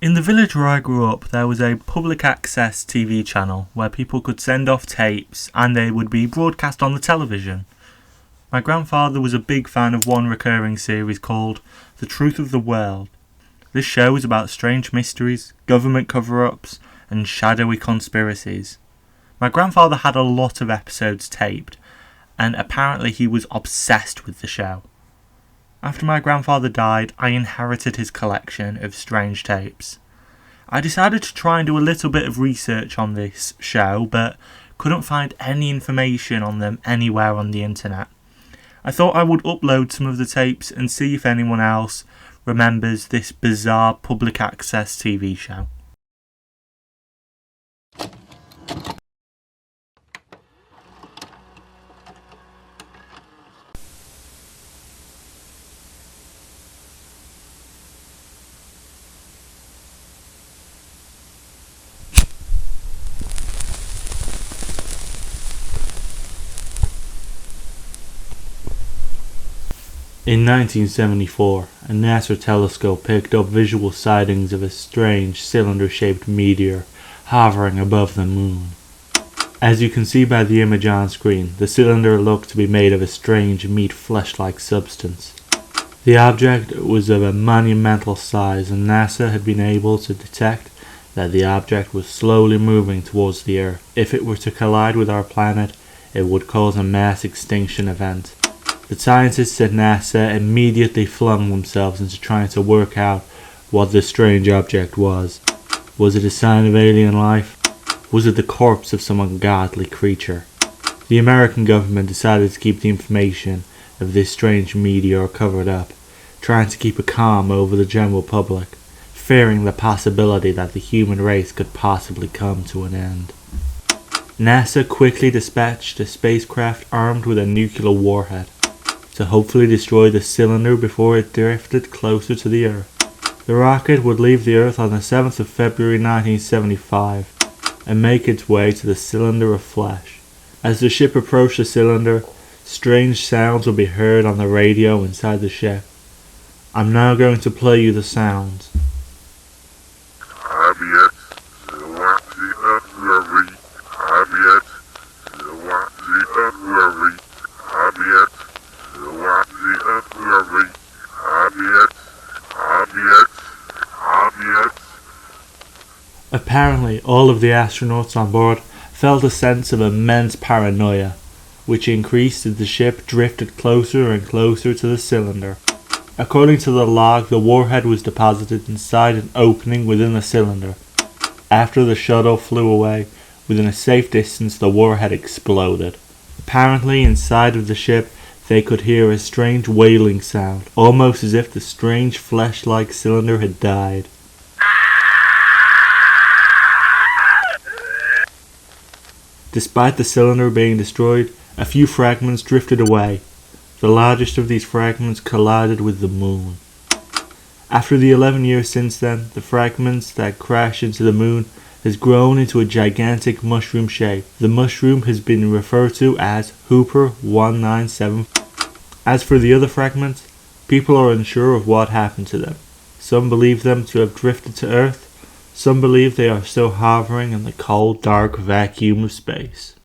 In the village where I grew up, there was a public access TV channel where people could send off tapes and they would be broadcast on the television. My grandfather was a big fan of one recurring series called The Truth of the World. This show was about strange mysteries, government cover-ups, and shadowy conspiracies. My grandfather had a lot of episodes taped, and apparently he was obsessed with the show. After my grandfather died, I inherited his collection of strange tapes. I decided to try and do a little bit of research on this show, but couldn't find any information on them anywhere on the internet. I thought I would upload some of the tapes and see if anyone else remembers this bizarre public access TV show. In 1974, a NASA telescope picked up visual sightings of a strange cylinder-shaped meteor hovering above the moon. As you can see by the image on screen, the cylinder looked to be made of a strange meat flesh-like substance. The object was of a monumental size, and NASA had been able to detect that the object was slowly moving towards the Earth. If it were to collide with our planet, it would cause a mass extinction event. The scientists at NASA immediately flung themselves into trying to work out what this strange object was. Was it a sign of alien life? Was it the corpse of some ungodly creature? The American government decided to keep the information of this strange meteor covered up, trying to keep a calm over the general public, fearing the possibility that the human race could possibly come to an end. NASA quickly dispatched a spacecraft armed with a nuclear warhead to hopefully destroy the cylinder before it drifted closer to the Earth. The rocket would leave the Earth on the 7th of February 1975 and make its way to the cylinder of flesh. As the ship approached the cylinder, strange sounds would be heard on the radio inside the ship. I'm now going to play you the sounds. Apparently, all of the astronauts on board felt a sense of immense paranoia, which increased as the ship drifted closer and closer to the cylinder. According to the log, the warhead was deposited inside an opening within the cylinder. After the shuttle flew away, within a safe distance the warhead exploded. Apparently, inside of the ship, they could hear a strange wailing sound, almost as if the strange flesh-like cylinder had died. Despite the cylinder being destroyed, a few fragments drifted away. The largest of these fragments collided with the moon. After the 11 years since then, the fragments that crashed into the moon has grown into a gigantic mushroom shape. The mushroom has been referred to as Hooper 197. As for the other fragments, people are unsure of what happened to them. Some believe them to have drifted to Earth. Some believe they are still hovering in the cold, dark vacuum of space.